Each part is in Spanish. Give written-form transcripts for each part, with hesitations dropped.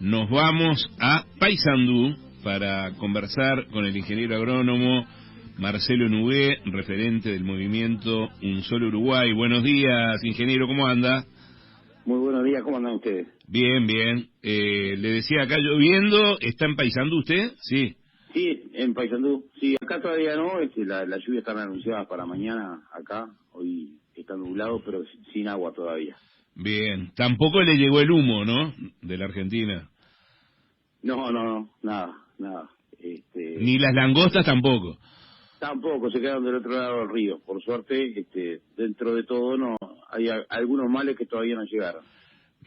nos vamos a Paysandú para conversar con el ingeniero agrónomo Marcelo Nugué, referente del movimiento Un Solo Uruguay. Buenos días, ingeniero, ¿cómo anda? Muy buenos días, ¿cómo andan ustedes? Bien, bien. Le decía, acá lloviendo, ¿está en Paysandú usted? Sí. Sí, en Paysandú. Sí, acá todavía no, la lluvia está anunciada para mañana acá. Hoy está nublado, pero sin agua todavía. Bien. Tampoco le llegó el humo, ¿no? De la Argentina. No, nada. Ni las langostas tampoco. Tampoco, se quedan del otro lado del río. Por suerte, dentro de todo, no hay algunos males que todavía no llegaron.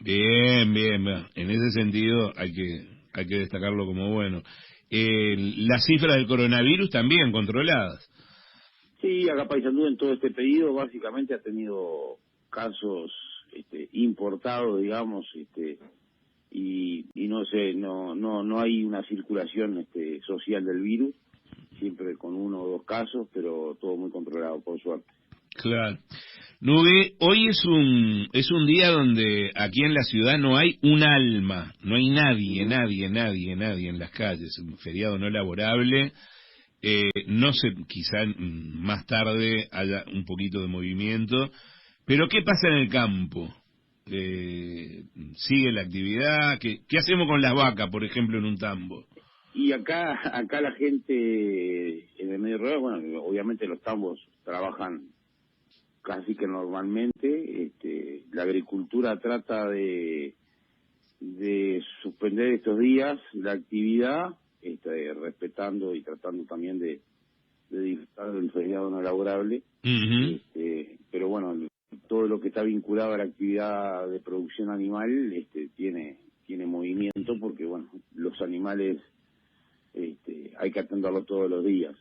Bien, bien. En ese sentido hay que destacarlo como bueno. Las cifras del coronavirus también controladas. Sí, acá Paysandú en todo este pedido básicamente ha tenido casos importados, digamos, y no sé, no hay una circulación social del virus, siempre con uno o dos casos, pero todo muy controlado, por suerte. Claro. Nube, hoy es un día donde aquí en la ciudad no hay un alma, no hay nadie en las calles, un feriado no laborable. No sé, quizá más tarde haya un poquito de movimiento, pero ¿qué pasa en el campo? ¿Sigue la actividad? ¿Qué hacemos con las vacas, por ejemplo, en un tambo? Y acá la gente en el medio rural, bueno, obviamente los tambos trabajan casi que normalmente, la agricultura trata de suspender estos días la actividad, respetando y tratando también de disfrutar del feriado no laborable, Uh-huh. pero bueno, todo lo que está vinculado a la actividad de producción animal tiene movimiento, porque bueno, los animales hay que atenderlos todos los días.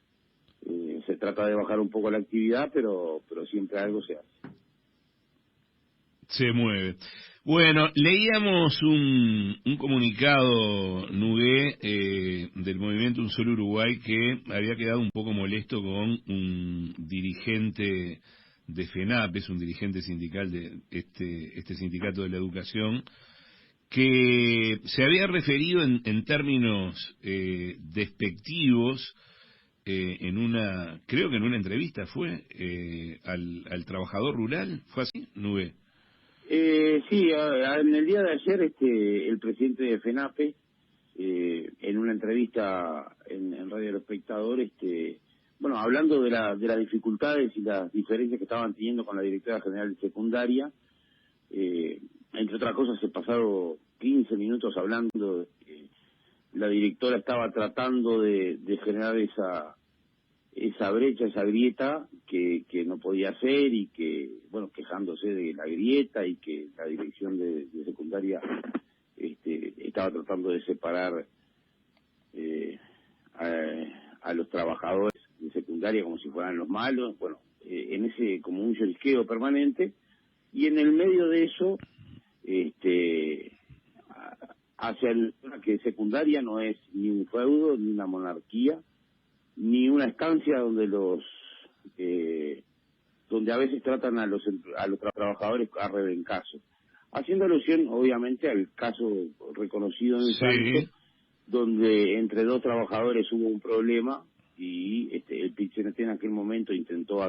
Se trata de bajar un poco la actividad, pero siempre algo se hace. Se mueve. Bueno, leíamos un comunicado, Nugué, del movimiento Un Solo Uruguay, que había quedado un poco molesto con un dirigente de FENAP, es un dirigente sindical de este sindicato de la educación, que se había referido en términos despectivos, creo que en una entrevista fue, al trabajador rural. ¿Fue así, Nugué? Sí, en el día de ayer el presidente de FENAPE, en una entrevista en Radio El Espectador, bueno, hablando de las dificultades y las diferencias que estaban teniendo con la directora general de secundaria, entre otras cosas se pasaron 15 minutos hablando de que la directora estaba tratando de generar esa brecha, esa grieta que no podía hacer, y que, bueno, quejándose de la grieta, y que la dirección de secundaria estaba tratando de separar a los trabajadores de secundaria como si fueran los malos, bueno, en ese como un lloriqueo permanente, y en el medio de eso hacia que secundaria no es ni un feudo, ni una monarquía, ni una estancia donde donde a veces tratan a los trabajadores a rebencazo, haciendo alusión obviamente al caso reconocido en el Salto, donde entre dos trabajadores hubo un problema, y el PIT-CNT en aquel momento intentó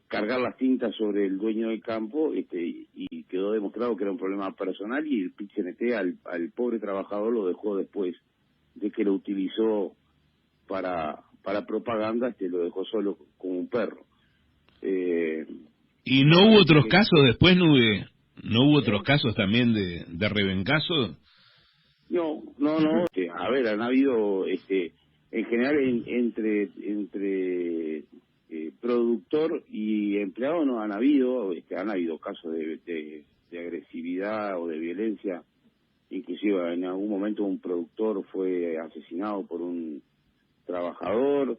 cargar las tintas sobre el dueño del campo, y quedó demostrado que era un problema personal, y el PIT-CNT al pobre trabajador lo dejó después de que lo utilizó para propaganda, lo dejó solo como un perro. ¿Y no hubo otros casos después, Nube? ¿No hubo otros casos también de rebencazo? No. A ver, han habido, en general, entre productor y empleado no han habido casos de agresividad o de violencia. Inclusive en algún momento un productor fue asesinado por un trabajador,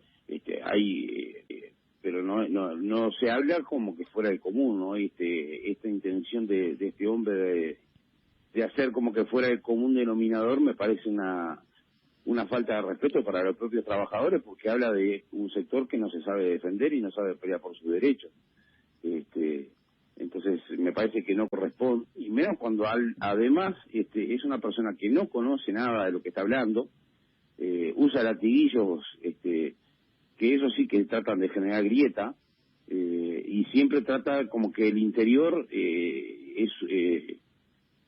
pero no se habla como que fuera el común, ¿no? Esta intención de este hombre de hacer como que fuera el común denominador me parece una falta de respeto para los propios trabajadores, porque habla de un sector que no se sabe defender y no sabe pelear por sus derechos. Entonces me parece parece que no corresponde, y menos cuando además es una persona que no conoce nada de lo que está hablando, usa latiguillos que eso sí que tratan de generar grieta, y siempre trata como que el interior es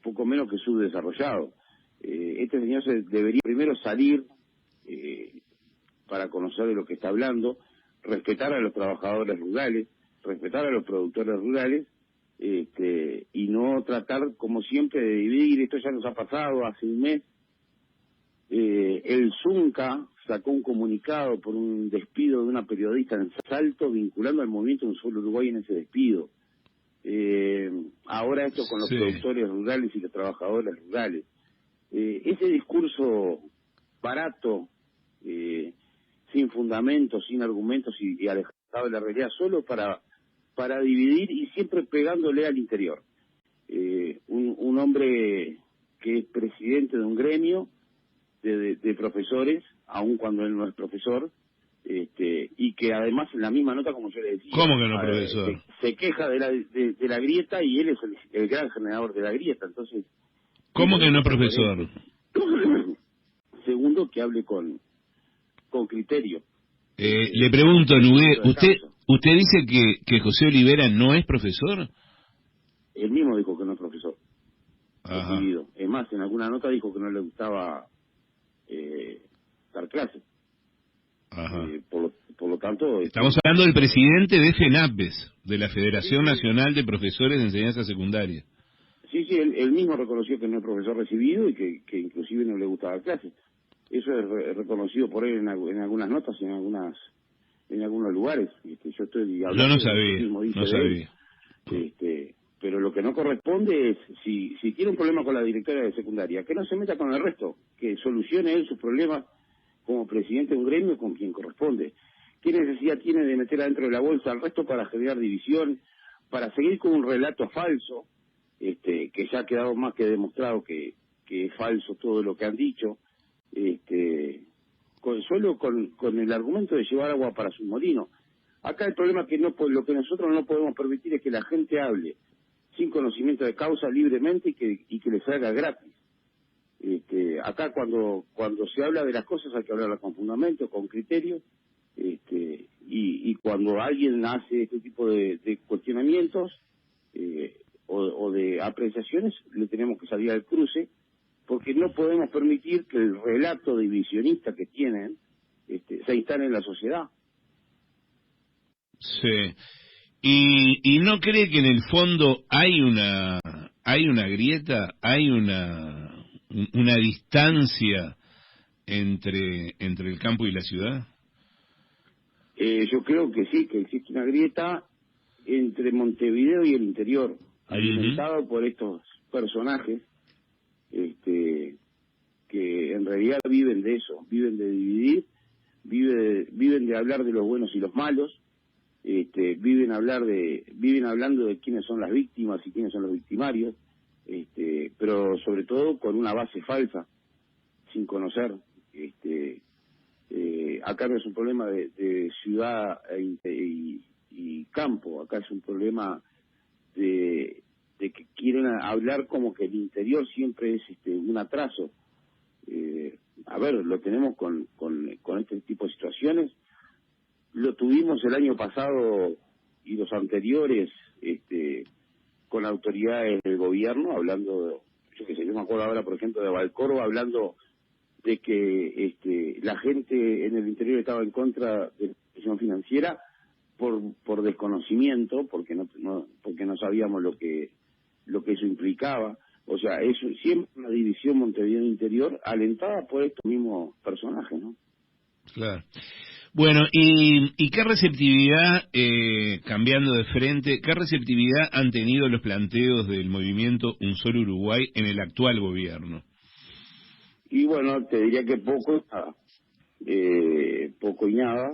poco menos que subdesarrollado. Este señor debería primero salir para conocer de lo que está hablando, respetar a los trabajadores rurales, respetar a los productores rurales, y no tratar como siempre de dividir. Esto ya nos ha pasado hace un mes. El Zunca sacó un comunicado por un despido de una periodista en Salto vinculando al movimiento Un Solo Uruguay en ese despido. Ahora esto con los productores rurales y los trabajadores rurales. Ese discurso barato, sin fundamentos, sin argumentos y alejado de la realidad, solo para dividir y siempre pegándole al interior. Un hombre que es presidente de un gremio de profesores, aun cuando él no es profesor, y que además en la misma nota, como yo le decía, ¿cómo que no, profesor? Se queja de la grieta, y él es el gran generador de la grieta. Entonces, ¿cómo que no, profesor? Segundo, que hable con criterio. Le pregunto, Nugué, ¿usted dice que José Olivera no es profesor? Él mismo dijo que no es profesor. Ajá. Recibido. Es más, en alguna nota dijo que no le gustaba dar clases. Ajá. Por lo tanto... Estamos hablando del presidente de FENAPES, de la Federación Nacional de Profesores de Enseñanza Secundaria. Sí, él mismo reconoció que no es profesor recibido y que inclusive no le gusta dar clases. Eso es reconocido por él en algunas notas y en algunos lugares. Yo estoy hablando... Yo no sabía. Pero lo que no corresponde es, si tiene un problema con la directora de secundaria, que no se meta con el resto, que solucione él sus problemas como presidente de un gremio con quien corresponde. ¿Qué necesidad tiene de meter adentro de la bolsa al resto para generar división, para seguir con un relato falso, que ya ha quedado más que demostrado que es falso todo lo que han dicho, solo con el argumento de llevar agua para su molino? Acá el problema es que lo que nosotros no podemos permitir es que la gente hable sin conocimiento de causa, libremente, y que les salga gratis. Acá cuando se habla de las cosas hay que hablarlas con fundamento, con criterio, y cuando alguien hace este tipo de cuestionamientos o de apreciaciones, le tenemos que salir al cruce, porque no podemos permitir que el relato divisionista que tienen se instale en la sociedad. Sí. ¿Y no cree que en el fondo hay una grieta, hay una distancia entre el campo y la ciudad? Yo creo que sí, que existe una grieta entre Montevideo y el interior, alimentado por estos personajes que en realidad viven de eso, viven de dividir, viven de hablar de los buenos y los malos, viven hablando de quiénes son las víctimas y quiénes son los victimarios, pero sobre todo con una base falsa, sin conocer. Acá no es un problema de ciudad y campo, acá es un problema de que quieren hablar como que el interior siempre es un atraso. A ver, lo tenemos con este tipo de situaciones. Lo tuvimos el año pasado y los anteriores con autoridades del gobierno, hablando, yo me acuerdo ahora, por ejemplo, de Valcorba, hablando de que la gente en el interior estaba en contra de la institución financiera por desconocimiento, porque no sabíamos lo que eso implicaba. O sea, es siempre una división Montevideo interior alentada por estos mismos personajes, ¿no? Claro. Bueno, ¿y qué receptividad, cambiando de frente, qué receptividad han tenido los planteos del movimiento Un Solo Uruguay en el actual gobierno? Y bueno, te diría que poco y nada.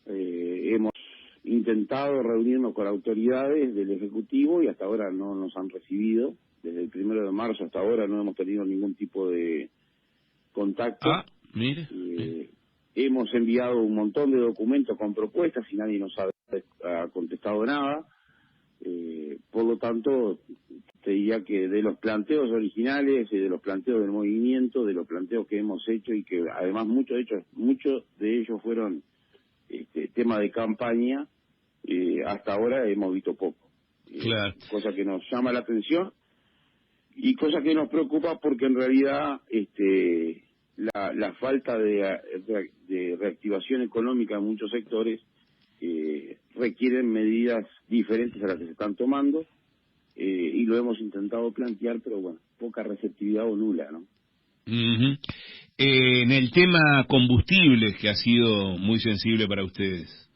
Hemos intentado reunirnos con autoridades del Ejecutivo y hasta ahora no nos han recibido. Desde el 1 de marzo hasta ahora no hemos tenido ningún tipo de contacto. Mire. Hemos enviado un montón de documentos con propuestas y nadie nos ha contestado nada. Por lo tanto, te diría que de los planteos originales, de los planteos del movimiento, de los planteos que hemos hecho y que además muchos de ellos fueron tema de campaña, hasta ahora hemos visto poco. Claro. Cosa que nos llama la atención y cosa que nos preocupa porque en realidad la falta de reactivación económica en muchos sectores requieren medidas diferentes a las que se están tomando, y lo hemos intentado plantear, pero bueno, poca receptividad o nula, ¿no? Uh-huh. En el tema combustibles, que ha sido muy sensible para ustedes.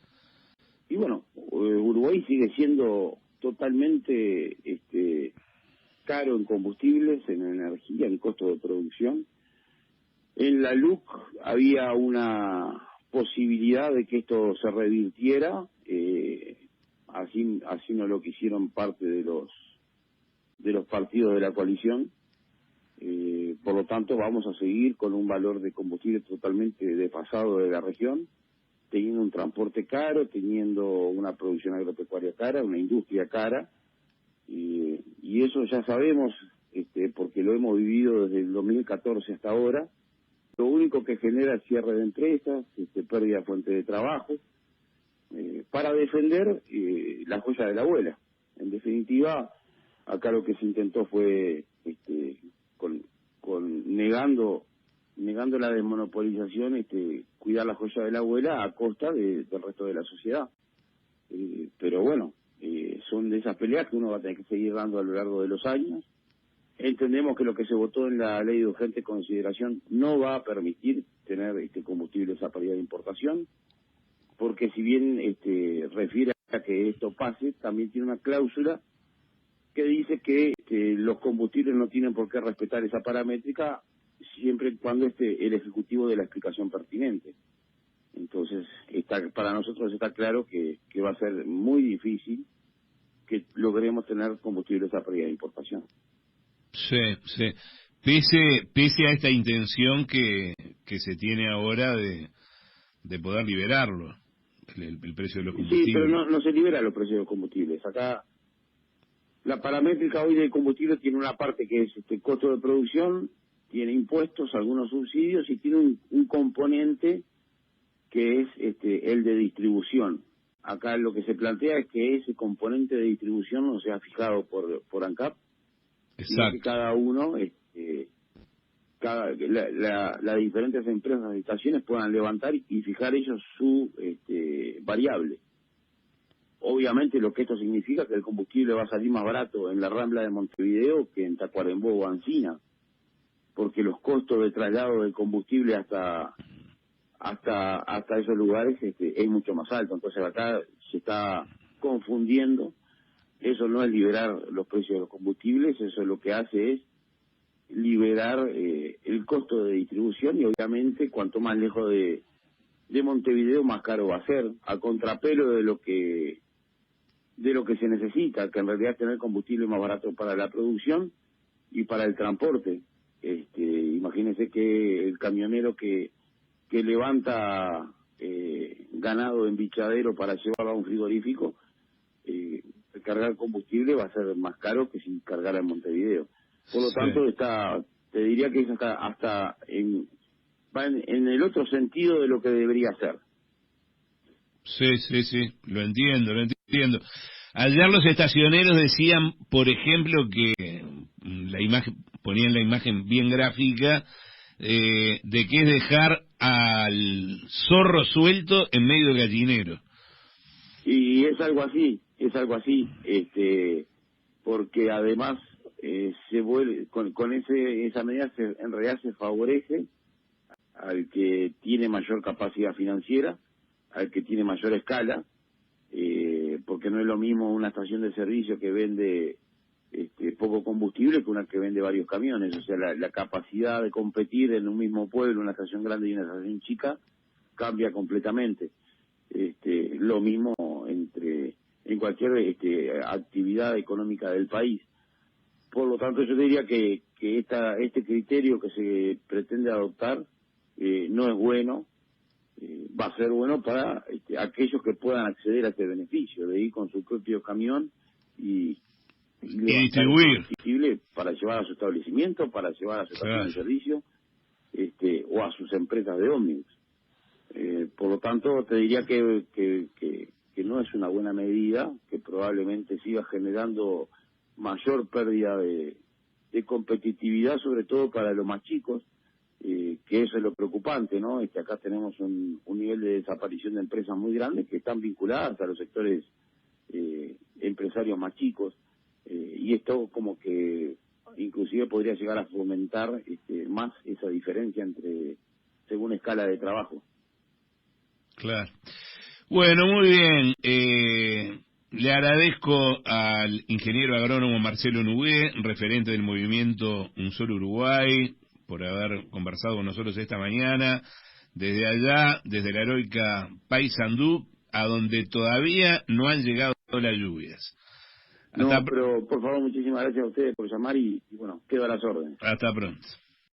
Y bueno, Uruguay sigue siendo totalmente caro en combustibles, en energía, en costo de producción. En la LUC había una posibilidad de que esto se revirtiera, así no lo quisieron parte de los partidos de la coalición. Por lo tanto, vamos a seguir con un valor de combustible totalmente desfasado de la región, teniendo un transporte caro, teniendo una producción agropecuaria cara, una industria cara, y eso ya sabemos, porque lo hemos vivido desde el 2014 hasta ahora. Lo único que genera es cierre de empresas, pérdida de fuente de trabajo, para defender la joya de la abuela. En definitiva, acá lo que se intentó fue, negando la desmonopolización, cuidar la joya de la abuela a costa del resto de la sociedad. Pero bueno, son de esas peleas que uno va a tener que seguir dando a lo largo de los años. Entendemos que lo que se votó en la ley de urgente consideración no va a permitir tener combustibles a paridad de importación, porque si bien refiere a que esto pase, también tiene una cláusula que dice que los combustibles no tienen por qué respetar esa paramétrica siempre y cuando el Ejecutivo dé la explicación pertinente. Entonces, para nosotros está claro que va a ser muy difícil que logremos tener combustibles a paridad de importación. Sí. Pese a esta intención que se tiene ahora de poder liberarlo, el precio de los combustibles. Sí, pero no se libera los precios de los combustibles. Acá la paramétrica hoy del combustible tiene una parte que es costo de producción, tiene impuestos, algunos subsidios y tiene un componente que es el de distribución. Acá lo que se plantea es que ese componente de distribución no sea fijado por ANCAP, sino que cada uno, las diferentes empresas de estaciones puedan levantar y fijar ellos su variable. Obviamente lo que esto significa es que el combustible va a salir más barato en la Rambla de Montevideo que en Tacuarembó o Ancina, porque los costos de traslado del combustible hasta esos lugares es mucho más alto. Entonces acá se está confundiendo. Eso no es liberar los precios de los combustibles, eso lo que hace es liberar el costo de distribución, y obviamente cuanto más lejos de Montevideo más caro va a ser, a contrapelo de lo que se necesita, que en realidad es tener combustible más barato para la producción y para el transporte. Imagínense que el camionero que levanta ganado en bichadero para llevarlo a un frigorífico, cargar combustible va a ser más caro que si cargara en Montevideo. Por lo tanto, te diría que es hasta va en el otro sentido de lo que debería ser. Sí, lo entiendo. Ayer los estacioneros decían, por ejemplo, que ponían la imagen bien gráfica, de que es dejar al zorro suelto en medio del gallinero. Y es algo así, porque además se vuelve con esa medida en realidad se favorece al que tiene mayor capacidad financiera, al que tiene mayor escala, porque no es lo mismo una estación de servicio que vende poco combustible que una que vende varios camiones. O sea, la capacidad de competir en un mismo pueblo, una estación grande y una estación chica, cambia completamente. Lo mismo en cualquier actividad económica del país. Por lo tanto, yo diría que este criterio que se pretende adoptar no es bueno. Va a ser bueno para aquellos que puedan acceder a este beneficio de ir con su propio camión y distribuir combustible para llevar a su establecimiento, para llevar a su estación de servicio, o a sus empresas de ómnibus. Por lo tanto, te diría que no es una buena medida, que probablemente siga generando mayor pérdida de competitividad, sobre todo para los más chicos, que eso es lo preocupante, ¿no? Acá tenemos un nivel de desaparición de empresas muy grande que están vinculadas a los sectores empresarios más chicos, y esto como que inclusive podría llegar a fomentar más esa diferencia entre según escala de trabajo. Claro. Bueno, muy bien. Le agradezco al ingeniero agrónomo Marcelo Nugué, referente del movimiento Un Solo Uruguay, por haber conversado con nosotros esta mañana, desde allá, desde la heroica Paysandú, a donde todavía no han llegado las lluvias. No, pero por favor, muchísimas gracias a ustedes por llamar y bueno, quedo a las órdenes. Hasta pronto.